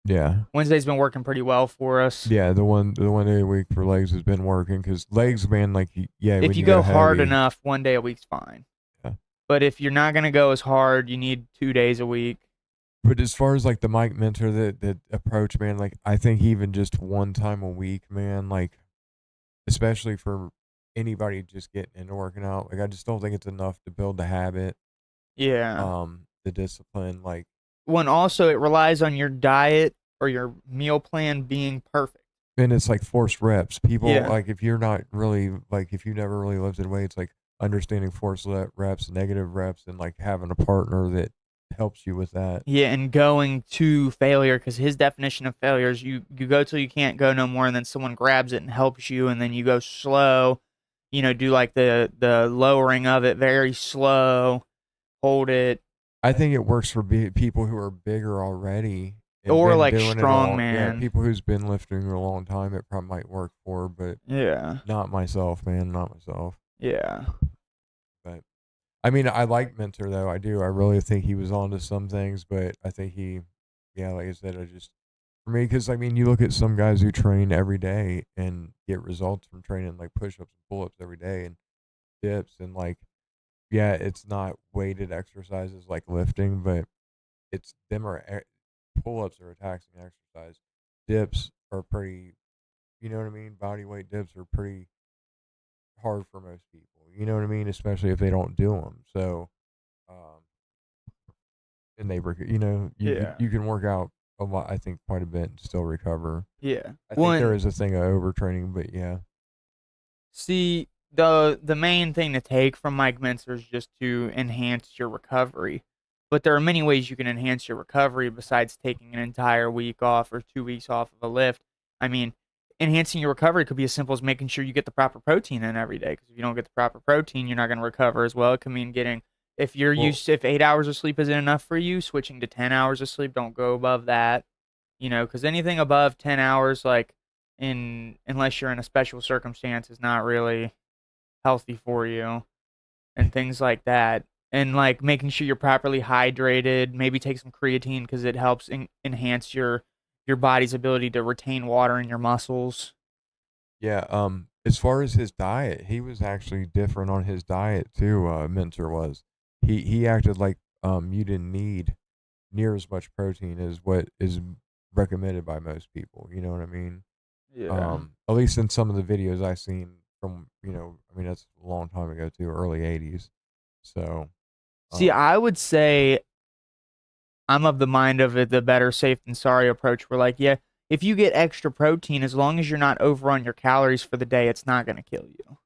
yeah, Wednesday's been working pretty well for us. yeah. The one day a week for legs has been working because legs, man. Like, yeah, If when you you go go hard heavy, enough, one day a week's fine. yeah. But if you're not gonna go as hard, you need 2 days a week. But as far as like the Mike Mentor that approach, man, like I think even just one time a week, man, like especially for anybody just getting into working out, like I just don't think it's enough to build the habit. Yeah. the discipline, like. When also it relies on your diet or your meal plan being perfect. And it's like forced reps. People Yeah. like if you're not really like if you never really lifted weights, like understanding forced reps, negative reps, and like having a partner that helps you with that. Yeah, and going to failure, because his definition of failure is you go till you can't go no more, and then someone grabs it and helps you, and then you go slow, do like the lowering of it very slow, hold it, I think it works for people who are bigger already and or been like doing it a strong long. Yeah, man. people who's been lifting a long time, it probably might work for, but Yeah, not myself, man, not myself. yeah, But I mean, I like Mentor though. I do. I really think he was onto some things, but I think he, yeah, like I said, I just for me, because I mean, you look at some guys who train every day and get results from training like push-ups and pull-ups every day and dips and like, yeah, it's not weighted exercises like lifting, but it's them or pull-ups are a taxing exercise. Dips are pretty, you know what I mean? Body weight dips are pretty hard for most people. You know what I mean? Especially if they don't do them. So, um, and they, yeah, you can work out a lot. I think quite a bit and still recover. yeah. I think there One, is a thing of overtraining, but yeah, see, the main thing to take from Mike Mentzer is just to enhance your recovery. But there are many ways you can enhance your recovery besides taking an entire week off or 2 weeks off of a lift. I mean, enhancing your recovery could be as simple as making sure you get the proper protein in every day. Because if you don't get the proper protein, you're not going to recover as well. It can mean getting if you're well, used to, if 8 hours of sleep isn't enough for you, switching to 10 hours of sleep. Don't go above that. Because anything above 10 hours, like unless you're in a special circumstance, is not really healthy for you, and things like that. And like making sure you're properly hydrated, maybe take some creatine because it helps enhance your body's ability to retain water in your muscles. yeah. As far as his diet, he was actually different on his diet too. Mentor was. He acted like you didn't need near as much protein as what is recommended by most people. You know what I mean? Yeah. At least in some of the videos I've seen from, I mean, that's a long time ago too, early 80s. So, See, um, I would say I'm of the mind of it, the better safe than sorry approach. We're like, yeah, if you get extra protein, as long as you're not over on your calories for the day, it's not going to kill you.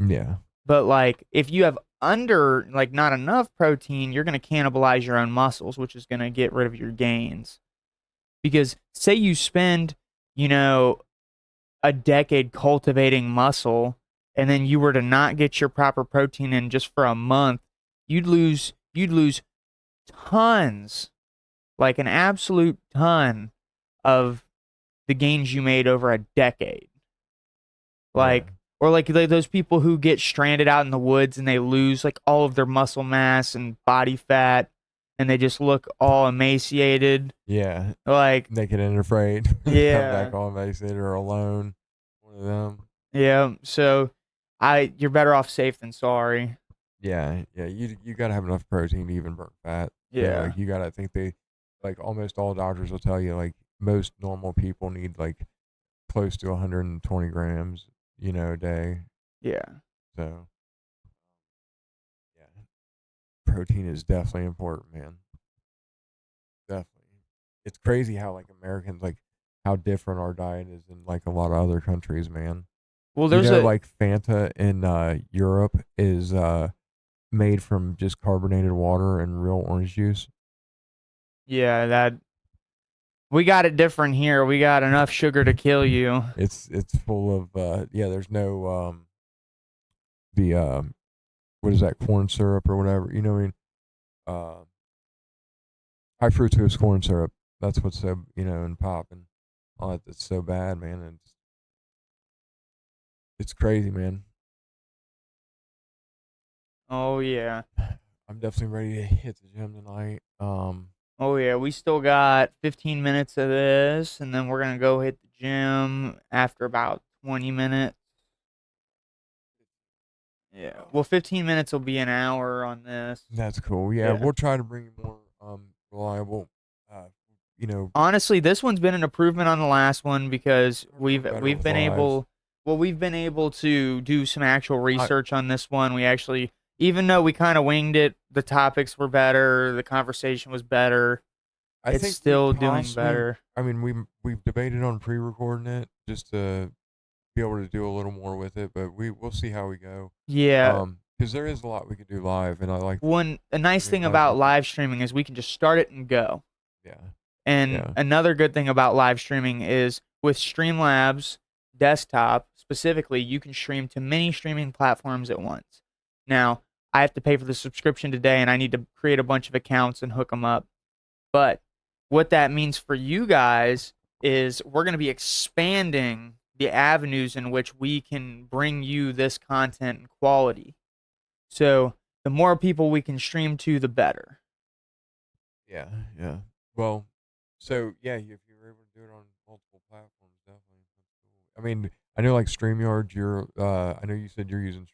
yeah, But like if you have under like not enough protein, you're going to cannibalize your own muscles, which is going to get rid of your gains. Because say you spend, you know, a decade cultivating muscle and then you were to not get your proper protein in just for a month, you'd lose tons, like an absolute ton of the gains you made over a decade. yeah, Like or like those people who get stranded out in the woods and they lose like all of their muscle mass and body fat and they just look all emaciated. yeah. Like, Naked and afraid. Come yeah, back all vaccinated or alone. One of them. yeah. So you're better off safe than sorry. Yeah, yeah. You gotta have enough protein to even burn fat. So Yeah, like you gotta think they like almost all doctors will tell you like most normal people need like close to 120 grams, a day. yeah. So yeah, protein is definitely important, man. Definitely. It's crazy how like Americans like how different our diet is in like a lot of other countries, man. Well, there's a Like Fanta in Europe is made from just carbonated water and real orange juice. yeah that we got it different here. We got enough sugar to kill you. It's full of yeah, there's no the what is that, corn syrup or whatever, what I mean? Uh high fructose corn syrup. That's what's so, and pop and all that, that's so bad, man. And it's crazy, man. Oh yeah. I'm definitely ready to hit the gym tonight. Oh yeah. We still got 15 minutes of this, and then we're gonna go hit the gym after about 20 minutes. Yeah. Well, 15 minutes will be an hour on this. That's cool. Yeah, Yeah. we'll try to bring you more reliable uh you know Honestly, this one's been an improvement on the last one because we're we've doing better we've with been lives. able well we've been able to do some actual I research on this one. We actually even though we kind of winged it, the topics were better, the conversation was better. I It's think we still doing possibly. better. I mean, we've debated on pre-recording it just to be able to do a little more with it, but we'll see how we go. Yeah. Because there is a lot we could do live, and I like. A nice I mean, thing live about would be. live streaming is we can just start it and go. Yeah. And Yeah. another good thing about live streaming is with Streamlabs desktop specifically, you can stream to many streaming platforms at once. Now, I have to pay for the subscription today and I need to create a bunch of accounts and hook them up. But what that means for you guys is we're going to be expanding the avenues in which we can bring you this content and quality. So, the more people we can stream to, the better. Yeah. Yeah. Well, so yeah, if you're able to do it on multiple platforms, definitely. That's cool. I mean, I know like StreamYard, I know you said you're using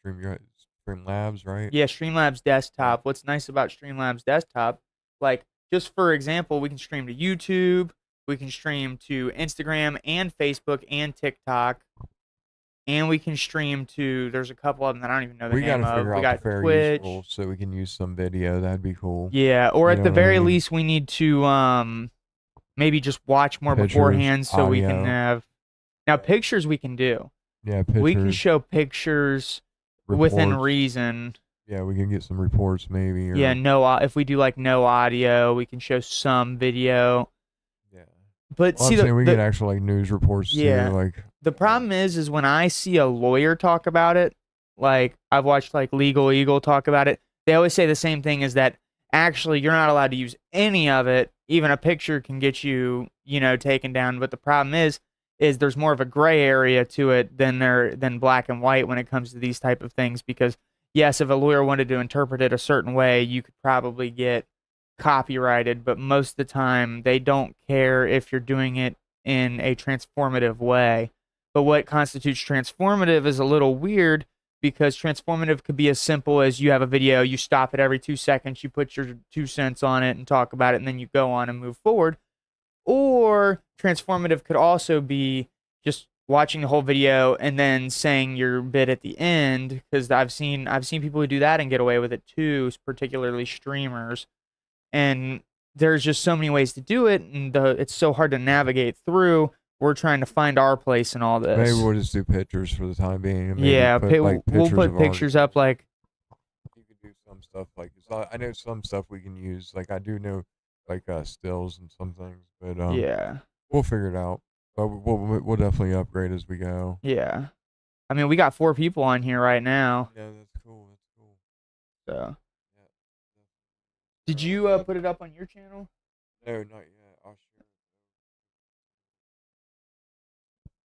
Streamlabs, right? Yeah, Streamlabs Yeah. desktop. What's nice about Streamlabs desktop, like just for example, we can stream to YouTube, we can stream to Instagram and Facebook and TikTok, and we can stream to there's a couple of them that I don't even know the We got name to of. figure We out the got fair use Twitch. rules so we can use some video. That'd be cool. Yeah, or You at know the what I very mean? least we need to maybe just watch more Pictures, beforehand so we can audio. have now Yeah. pictures we can do. Yeah, We can pictures, show pictures within reports. reason. Yeah, we can get some reports maybe, Yeah, or if we do like no audio, we can show some video. yeah. But Well, see I'm saying we get the actual like news reports too. yeah, Like, the problem is when I see a lawyer talk about it, like I've watched like Legal Eagle talk about it, they always say the same thing is that actually you're not allowed to use any of it. Even a picture can get you, taken down. But the problem is there's more of a gray area to it than black and white when it comes to these type of things because yes, if a lawyer wanted to interpret it a certain way, you could probably get copyrighted, but most of the time they don't care if you're doing it in a transformative way. But what constitutes transformative is a little weird because transformative could be as simple as you have a video, you stop it every 2 seconds, you put your 2 cents on it and talk about it, and then you go on and move forward. Or transformative could also be just watching the whole video and then saying your bit at the end because I've seen people who do that and get away with it too, particularly streamers. And there's just so many ways to do it, and it's so hard to navigate through. We're trying to find our place in all maybe this. we'll just do pictures for the time being, and maybe Yeah, put like we'll pictures put of our. pictures up like You could do some stuff like I know some stuff we can use. Like I do know like stills and some things, but yeah, we'll figure it out. But we'll definitely upgrade as we go. yeah. I mean, we got 4 people on here right now. Yeah, that's cool. That's cool. So, Yeah. did you put it up on your channel? No, not yet. I'll share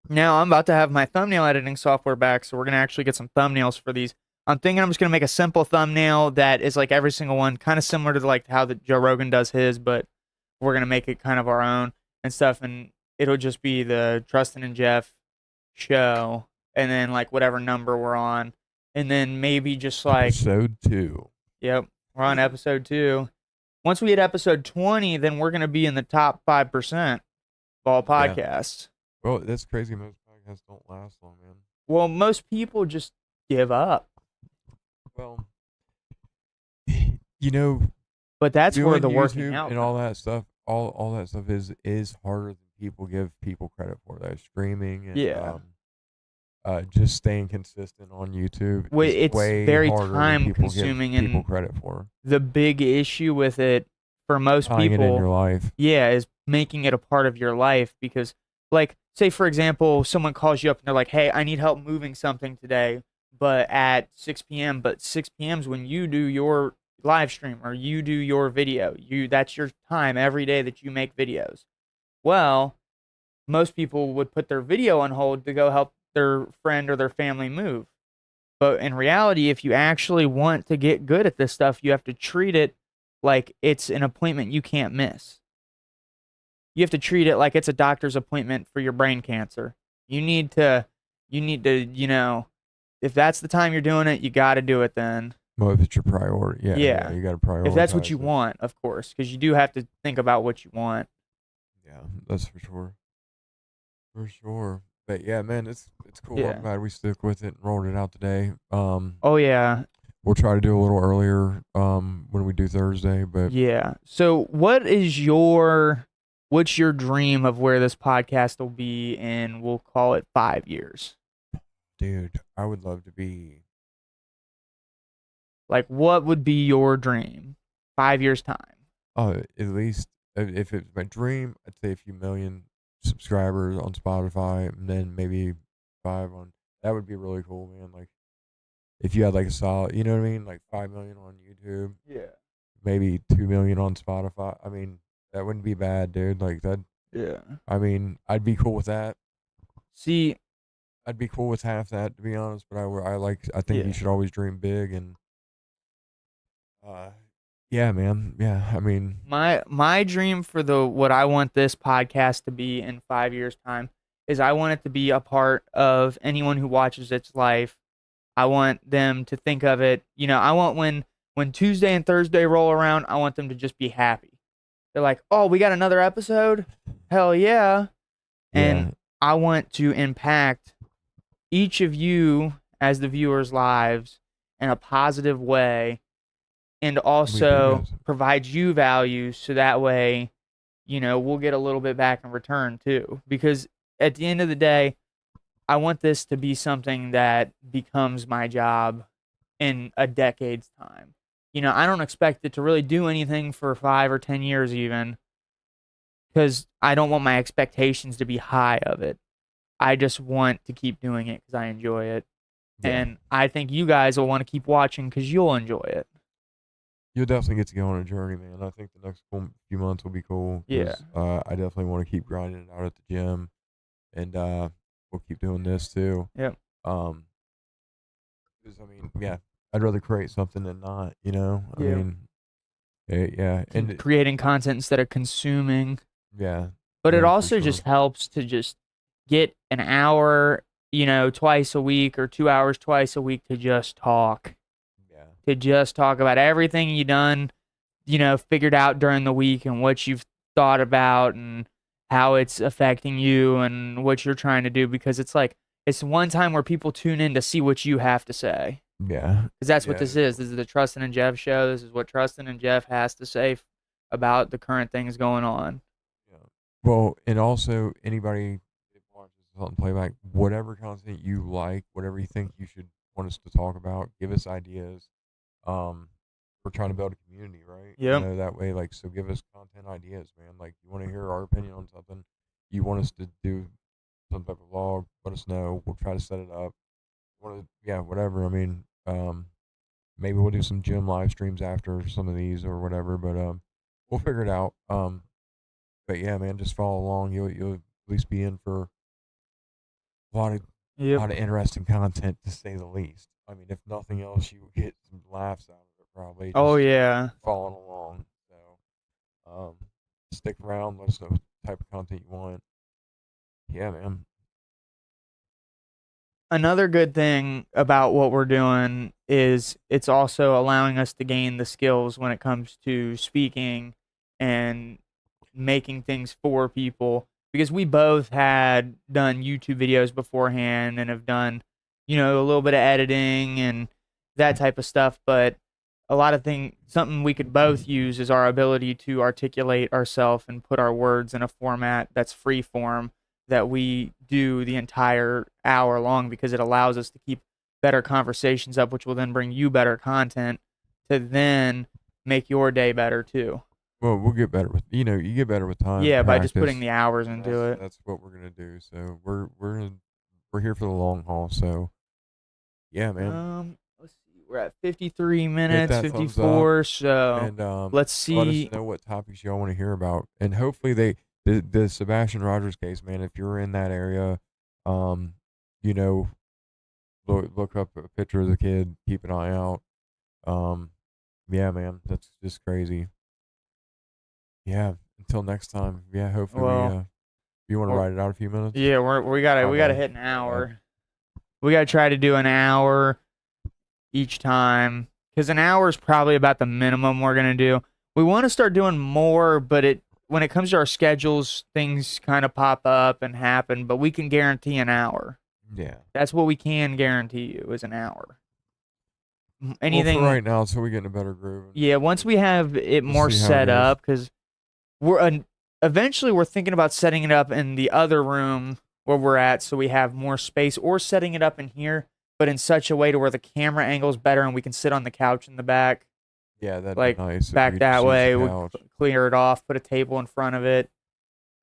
Now I'm about to have my thumbnail editing software back, so we're gonna actually get some thumbnails for these. I'm thinking I'm just gonna make a simple thumbnail that is like every single one, kind of similar to like how the Joe Rogan does his, but we're gonna make it kind of our own and stuff, and it'll just be the Trusten and Jeff show, and then like whatever number we're on, and then maybe just like episode 2. yep, we're on episode 2. Once we hit episode 20, then we're gonna be in the top 5% of all Yeah. podcasts. Well, that's crazy. Most podcasts don't last long, man. Well, most people just give up. Well, you know, But that's where doing the working YouTube out and all that stuff, all that stuff is harder than people give people credit for. That streaming and Yeah. just staying consistent on YouTube is It's way very harder than time people consuming, give people and credit for. the big issue with it for most Tying it in your people, life. yeah, is making it a part of your life because, like, say for example, someone calls you up and they're like, "Hey, I need help moving something today, but at 6 p.m." But 6 p.m. is when you do your live stream or you do your video. That's your time every day that you make videos. Well, most people would put their video on hold to go help their friend or their family move. But in reality, if you actually want to get good at this stuff, you have to treat it like it's an appointment you can't miss. You have to treat it like it's a doctor's appointment for your brain cancer. You need to, if that's the time you're doing it, you got to do it then. Well, if it's your priority, Yeah. you got to prioritize. If that's what you it. want, of course, because you do have to think about what you want. Yeah, that's for sure. For sure. But yeah, man, it's cool. Yeah. I'm glad we stuck with it and rolled it out today. Oh yeah. we'll try to do a little earlier when we do Thursday. But Yeah. So what's your dream of where this podcast will be in, we'll call it 5 years? dude, I would love to be. Like, what would be your dream 5 years time? At least if it's my dream, I'd say a few million subscribers on Spotify, and then maybe 5 on. That would be really cool, man. Like if you had like a solid, you know what I mean, like 5 million on YouTube, Yeah. maybe 2 million on Spotify. I mean, that wouldn't be bad, dude. Like that. Yeah. I mean, I'd be cool with that. See, I'd be cool with half that, to be honest. But I think yeah. you should always dream big, and uh, yeah, man. Yeah, I mean, My dream for the what I want this podcast to be in 5 years time is I want it to be a part of anyone who watches its life. I want them to think of it, I want when Tuesday and Thursday roll around, I want them to just be happy. They're like, "Oh, we got another episode? Hell yeah." And yeah, I want to impact each of you as the viewers' lives in a positive way, and we do also this. provide you value so that way, we'll get a little bit back in return too. Because at the end of the day, I want this to be something that becomes my job in a decade's time. I don't expect it to really do anything for 5 or 10 years even, because I don't want my expectations to be high of it. I just want to keep doing it because I enjoy it. Yeah, And I think you guys will want to keep watching because you'll enjoy it. you'll definitely get to go on a journey, man. I think the next few months will be cool Yeah. because I definitely want to keep grinding it out at the gym, and we'll keep doing this too. Yep. Um, 'cause, I mean, yeah, I'd rather create something than not. I Yeah. mean, yeah, and Creating content instead of consuming. yeah, But it yeah, for also sure. just helps to just get an hour, twice a week or 2 hours twice a week to just talk. Yeah, To just talk about everything you done, figured out during the week and what you've thought about and how it's affecting you and what you're trying to do, because it's like it's one time where people tune in to see what you have to say. yeah, Because that's what yeah, this is. This is the Trusten and Jeff show. This is what Trusten and Jeff has to say about the current things going on. yeah. Well, and also anybody that watches something playback, whatever content you like, whatever you think you should want us to talk about, give us ideas. Um, we're trying to build a community, right? Yep. That way, like, so give us content ideas, man. Like, you want to hear our opinion on something, you want us to do some type of vlog, let us know. We'll try to set it up. Yeah, whatever. I mean, maybe we'll do some gym live streams after some of these or whatever, but we'll figure it out. But yeah, man, just follow along. You'll at least be in for a Yep. lot of interesting content, to say the least. I mean, if nothing else, you get some laughs out of it, probably Oh just yeah. following along. So, stick around. Let us know what type of content you want. Yeah, man. Another good thing about what we're doing is it's also allowing us to gain the skills when it comes to speaking and making things for people, because we both had done YouTube videos beforehand and have done, a little bit of editing and that type of stuff, but a lot of something we could both use is our ability to articulate ourselves and put our words in a format that's free form, that we do the entire hour long, because it allows us to keep better conversations up, which will then bring you better content to then make your day better too. Well, we'll get better with you get better with time, Yeah, by just putting practice. the hours And into it. that's what we're gonna do. So we're here for the long haul. So yeah, man, Let's see. We're at 53 hit minutes, that thumbs up 54. So and let's let us see. know what topics y'all want to hear about. And hopefully the Sebastian Rogers case, man. If you're in that area, um, you know, look up a picture of the kid. Keep an eye out. Um, yeah, man, that's just crazy. Yeah. Until next time. Yeah. Hopefully Well, you want to well, ride it out a few minutes? yeah, we gotta Okay. hit an My bad. hour. We gotta try to do an hour each time, because an hour is probably about the minimum we're gonna do. We want to start doing more, but when it comes to our schedules, things kind of pop up and happen. But we can guarantee an hour. Yeah. That's what we can guarantee you, is an hour. Well, for anything. right now, so we get in a better groove. Yeah, once we have it more see how it set goes. up, because eventually we're thinking about setting it up in the other room where we're at, so we have more space, or setting it up in here, but in such a way to where the camera angle is better and we can sit on the couch in the back, Yeah, that'd like be nice. If we back could that just use the way. We couch. clear it off, put a table in front of it.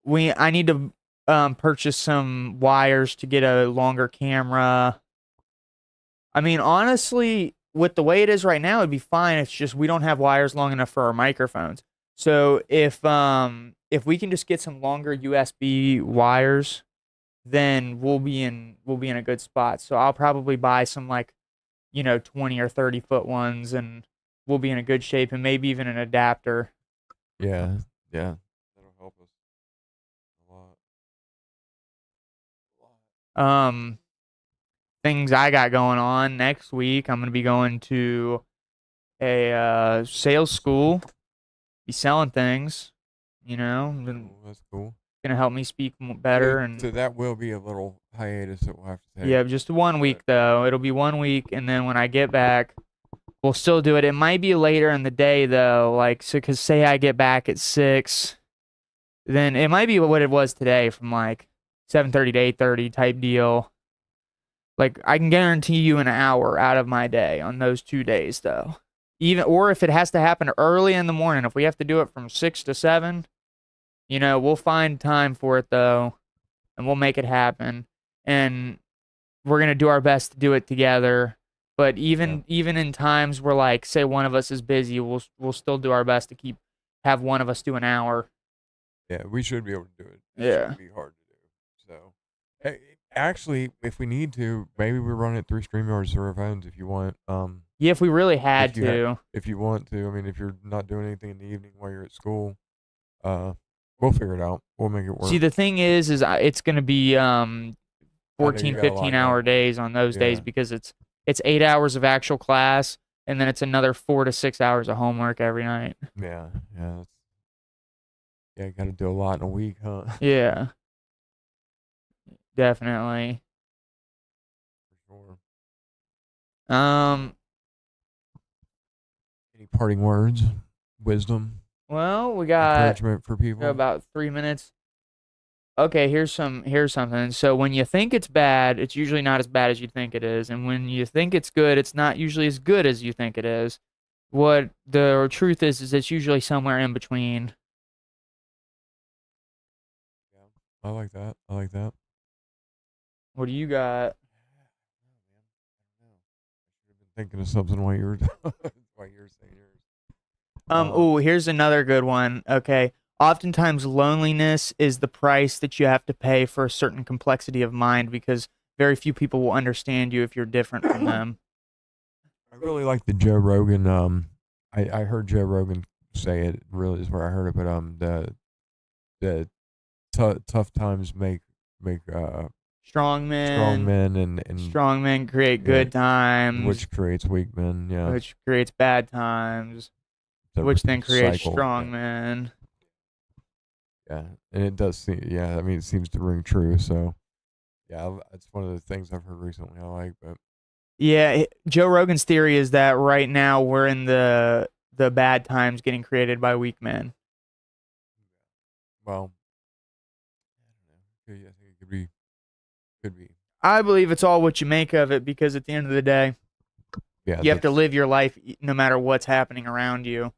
I need to purchase some wires to get a longer camera. I mean, honestly, with the way it is right now, it'd be fine. It's just we don't have wires long enough for our microphones. So if we can just get some longer USB wires, then we'll be in a good spot. So I'll probably buy some, like, 20 or 30-foot ones, and we'll be in a good shape, and maybe even an adapter. Yeah, yeah, that'll help us a lot. Um Things I got going on next week, I'm going to be going to a sales school, be selling things, and Cool, that's cool. gonna help me speak better. And So that will be a little hiatus that we'll have to take. yeah, just 1 week though. It'll be 1 week, and then when I get back, we'll still do it. It might be later in the day though, like, so, because say I get back at 6, then it might be what it was today, from like 7:30 to 8:30 type deal. Like, I can guarantee you an hour out of my day on those 2 days though. Even, or if it has to happen early in the morning, if we have to do it from 6 to 7, we'll find time for it though, and we'll make it happen. And we're gonna do our best to do it together. But even in times where, like, say one of us is busy, we'll still do our best to have one of us do an hour. Yeah, we should be able to do it. It Yeah. shouldn't be hard to do. So, hey, actually, if we need to, maybe we run it through StreamYard through our phones if you want. Yeah, if we really had if you to. if you want to, I mean, if you're not doing anything in the evening while you're at school, we'll figure it out. We'll make it work. See, the thing is it's gonna be 14, got a lot 15-hour going. days on those days, Yeah. because it's 8 hours of actual class, and then it's another 4 to 6 hours of homework every night. Yeah, yeah, you got to do a lot in a week, huh? Yeah, definitely. For sure. Um, Any parting words, wisdom, well, we got encouragement for people? about 3 minutes. Okay, here's something. So when you think it's bad, it's usually not as bad as you think it is, and when you think it's good, it's not usually as good as you think it is. What the truth is it's usually somewhere in between. Yeah, I like that. I like that. What do you got? I should have been thinking of something while you were saying yours. Oh, here's another good one. Okay. Oftentimes, loneliness is the price that you have to pay for a certain complexity of mind, because very few people will understand you if you're different from them. I really like the Joe Rogan. I heard Joe Rogan say it. Really is where I heard it. But the tough times make Strong strong men, men, and strong men create good times, which creates weak men. Yeah, which creates bad times, It's a which then creates cycle. strong men. Yeah, and it does seem. Yeah, I mean, it seems to ring true. So, yeah, it's one of the things I've heard recently. I like, but Yeah, Joe Rogan's theory is that right now we're in the bad times getting created by weak men. well, I don't know. I think it could be. I believe it's all what you make of it, because at the end of the day, Yeah, you have to live your life no matter what's happening around you.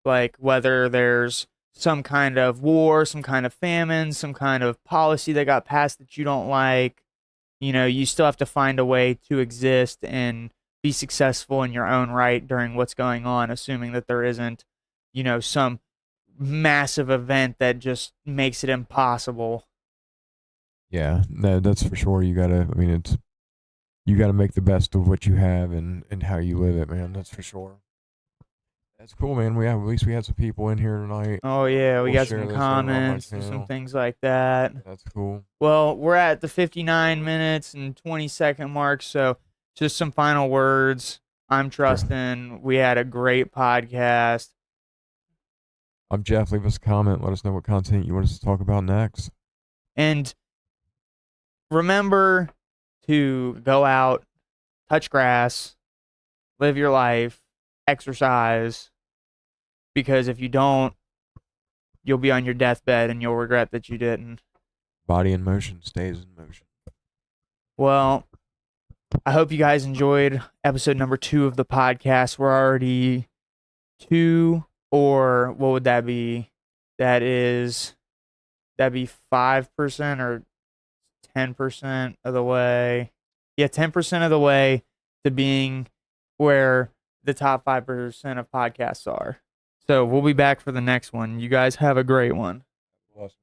Like, whether there's some kind of war, some kind of famine, some kind of policy that got passed that you don't like, you still have to find a way to exist and be successful in your own right during what's going on, assuming that there isn't, some massive event that just makes it impossible. Yeah, no, that's for sure. You gotta. I mean, you gotta make the best of what you have and how you live it, man. That's for sure. That's cool, man. At least we had some people in here tonight. Oh yeah, we We'll got share some this over on my comments and some channel. things like that. That's cool. Well, we're at the 59 minutes and 20-second mark, so just some final words. I'm Trusten. We had a great podcast. I'm Jeff. Leave us a comment. Let us know what content you want us to talk about next. And remember to go out, touch grass, live your life, exercise, because if you don't, you'll be on your deathbed and you'll regret that you didn't. Body in motion stays in motion. Well, I hope you guys enjoyed episode number 2 of the podcast. We're already 2, or what would that be? That'd be 5% or 10% of the way. Yeah, 10% of the way to being where the top 5% of podcasts are. So we'll be back for the next one. You guys have a great one. Awesome.